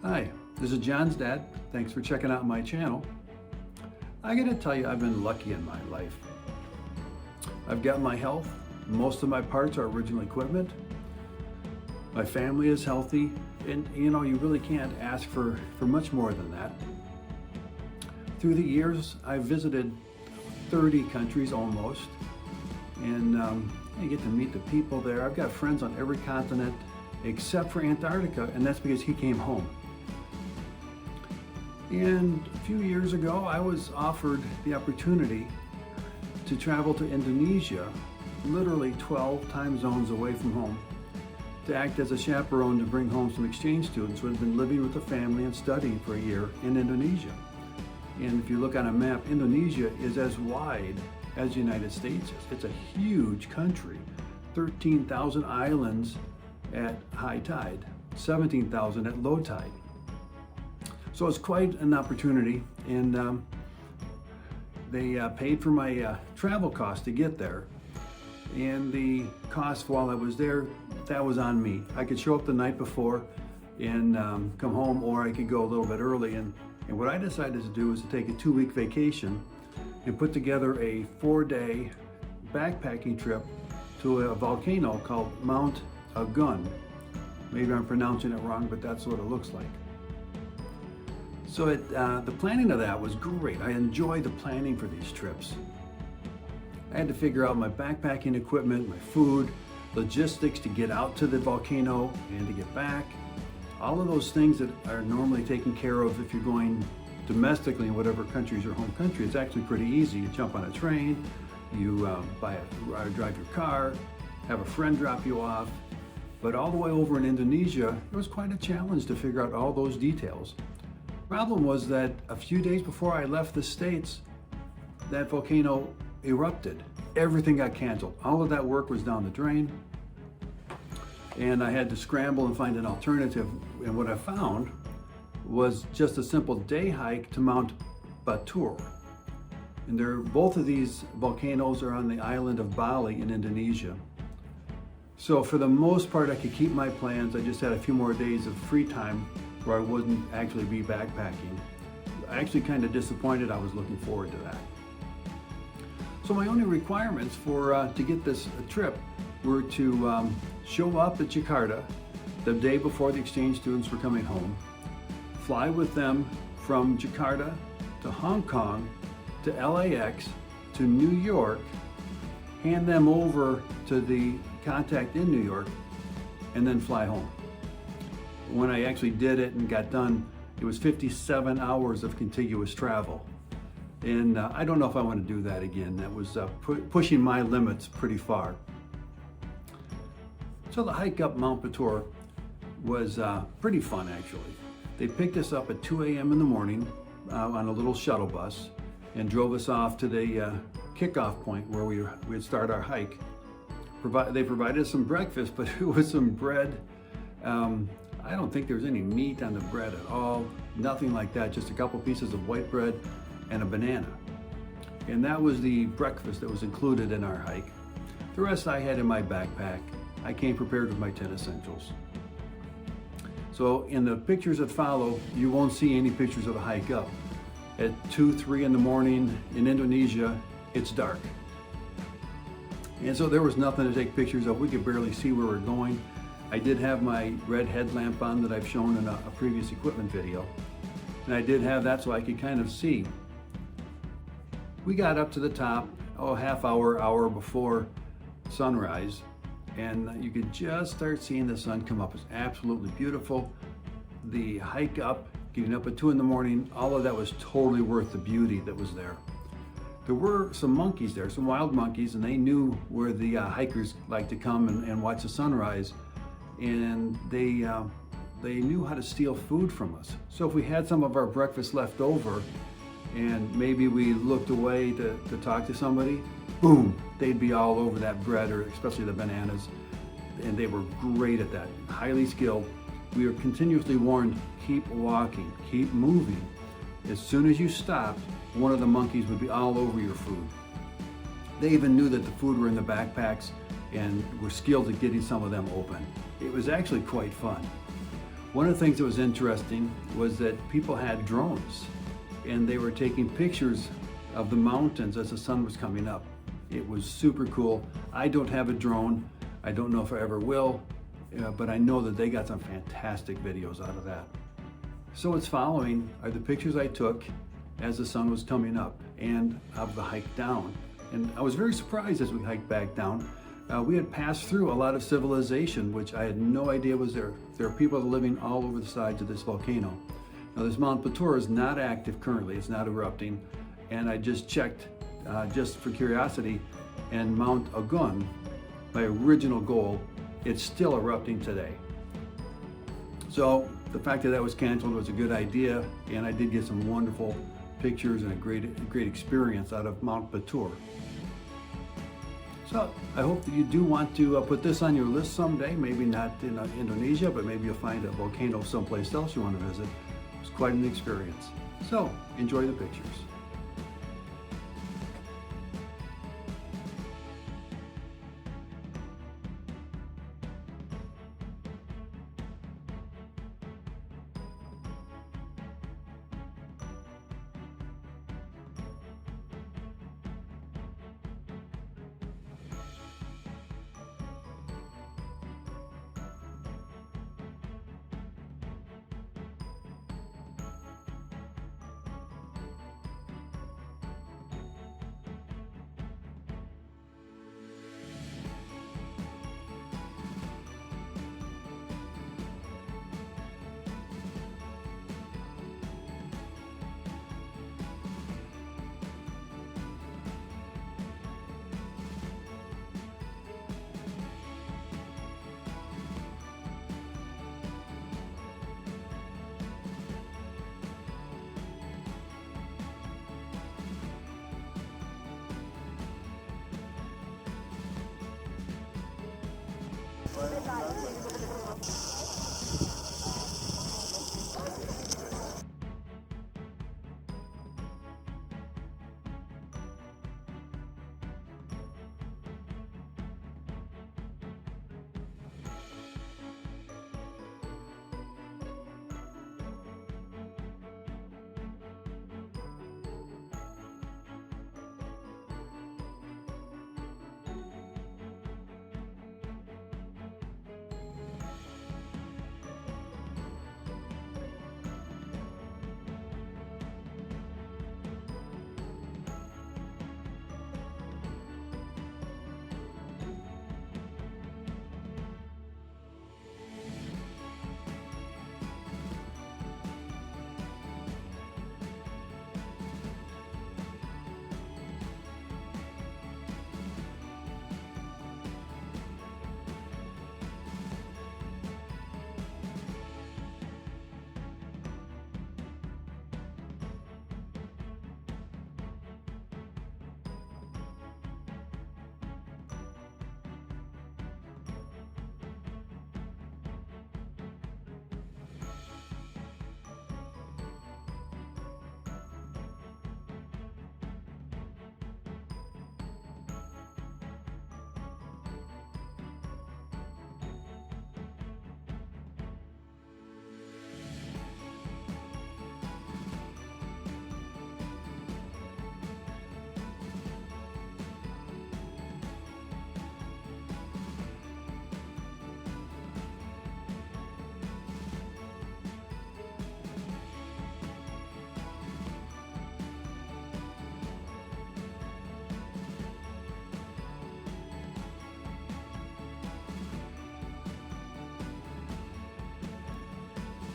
Hi, this is John's dad. Thanks for checking out my channel. I gotta tell you, I've been lucky in my life. I've got my health. Most of my parts are original equipment. My family is healthy, and you know, you really can't ask for much more than that. Through the years, I've visited 30 countries almost, and I get to meet the people there. I've got friends on every continent except for Antarctica, and that's because he came home. And a few years ago, I was offered the opportunity to travel to Indonesia, literally 12 time zones away from home, to act as a chaperone to bring home some exchange students who had been living with a family and studying for a year in Indonesia. And if you look on a map, Indonesia is as wide as the United States is. It's a huge country, 13,000 islands at high tide, 17,000 at low tide. So it's quite an opportunity, and they paid for my travel costs to get there. And the cost while I was there, that was on me. I could show up the night before and come home, or I could go a little bit early. And what I decided to do was to take a 2-week vacation and put together a 4-day backpacking trip to a volcano called Mount Batur. Maybe I'm pronouncing it wrong, but that's what it looks like. So the planning of that was great. I enjoy the planning for these trips. I had to figure out my backpacking equipment, my food, logistics to get out to the volcano and to get back. All of those things that are normally taken care of if you're going domestically in whatever country is your home country. It's actually pretty easy. You jump on a train, you drive your car, have a friend drop you off. But all the way over in Indonesia, it was quite a challenge to figure out all those details. Problem was that a few days before I left the States, that volcano erupted. Everything got canceled. All of that work was down the drain, and I had to scramble and find an alternative. And what I found was just a simple day hike to Mount Batur. And both of these volcanoes are on the island of Bali in Indonesia. So for the most part, I could keep my plans. I just had a few more days of free time where I wouldn't actually be backpacking. Actually kind of disappointed. I was looking forward to that. So my only requirements for to get this trip were to show up at Jakarta the day before the exchange students were coming home, fly with them from Jakarta to Hong Kong to LAX to New York, hand them over to the contact in New York, and then fly home. When I actually did it and got done, it was 57 hours of contiguous travel. And I don't know if I want to do that again. That was pushing my limits pretty far. So the hike up Mount Batur was pretty fun, actually. They picked us up at 2 a.m. in the morning on a little shuttle bus and drove us off to the kickoff point where we'd start our hike. They provided us some breakfast, but it was some bread. I don't think there was any meat on the bread at all, nothing like that, just a couple pieces of white bread and a banana. And that was the breakfast that was included in our hike. The rest I had in my backpack. I came prepared with my 10 essentials. So in the pictures that follow, you won't see any pictures of the hike up. At 2, 3 in the morning in Indonesia, it's dark. And so there was nothing to take pictures of. We could barely see where we're going. I did have my red headlamp on that I've shown in a previous equipment video. And I did have that so I could kind of see. We got up to the top, half hour before sunrise, and you could just start seeing the sun come up. It's absolutely beautiful. The hike up, getting up at 2 in the morning, all of that was totally worth the beauty that was there. There were some monkeys there, some wild monkeys, and they knew where the hikers like to come and watch the sunrise. And they knew how to steal food from us. So if we had some of our breakfast left over and maybe we looked away to talk to somebody, boom, they'd be all over that bread, or especially the bananas. And they were great at that, highly skilled. We were continuously warned, keep walking, keep moving. As soon as you stopped, one of the monkeys would be all over your food. They even knew that the food were in the backpacks and were skilled at getting some of them open. It was actually quite fun. One of the things that was interesting was that people had drones and they were taking pictures of the mountains as the sun was coming up. It was super cool. I don't have a drone. I don't know if I ever will, but I know that they got some fantastic videos out of that. So what's following are the pictures I took as the sun was coming up and of the hike down. And I was very surprised as we hiked back down. We had passed through a lot of civilization, which I had no idea was there. There are people living all over the sides of this volcano. Now this Mount Batur is not active currently, it's not erupting. And I just checked, just for curiosity, and Mount Agun, my original goal, it's still erupting today. So the fact that that was canceled was a good idea, and I did get some wonderful pictures and a great experience out of Mount Batur. So I hope that you do want to put this on your list someday, maybe not in Indonesia, but maybe you'll find a volcano someplace else you want to visit. It was quite an experience. So enjoy the pictures.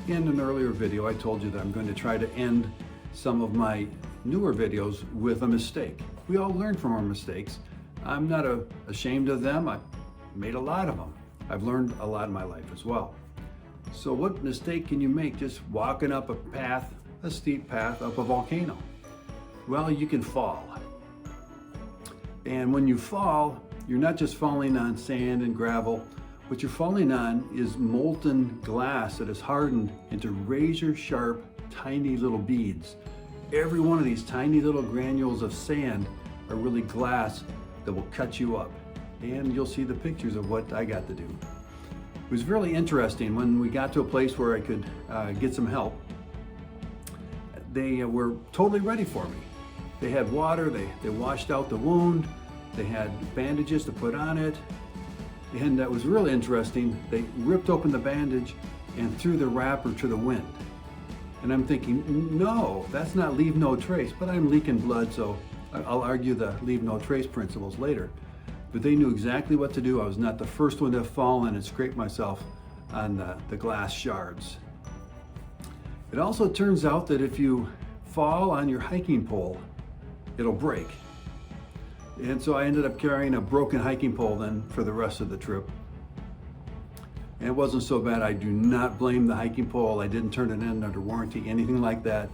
In an earlier video, I told you that I'm going to try to end some of my newer videos with a mistake. We all learn from our mistakes. I'm not ashamed of them. I've made a lot of them. I've learned a lot in my life as well. So what mistake can you make just walking up a path, a steep path up a volcano? Well, you can fall. And when you fall, you're not just falling on sand and gravel. What you're falling on is molten glass that is hardened into razor sharp, tiny little beads. Every one of these tiny little granules of sand are really glass that will cut you up. And you'll see the pictures of what I got to do. was really interesting. When we got to a place where I could get some help, they were totally ready for me. They had water, they washed out the wound, they had bandages to put on it, and that was really interesting. They ripped open the bandage and threw the wrapper to the wind. And I'm thinking, no, that's not leave no trace, but I'm leaking blood, so I'll argue the leave no trace principles later. But they knew exactly what to do. I was not the first one to have fallen and scrape myself on the glass shards. It also turns out that if you fall on your hiking pole, it'll break. And so I ended up carrying a broken hiking pole then for the rest of the trip. And it wasn't so bad. I do not blame the hiking pole. I didn't turn it in under warranty, anything like that.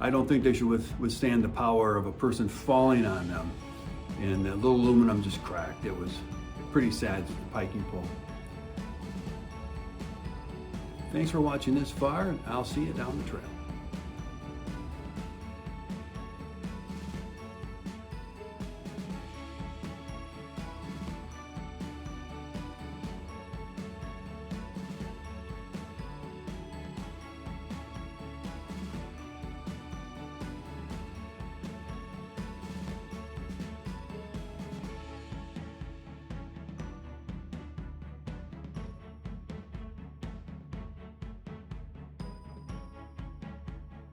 I don't think they should withstand the power of a person falling on them. And the little aluminum just cracked. It was pretty sad hiking pole. Thanks for watching this far, and I'll see you down the trail.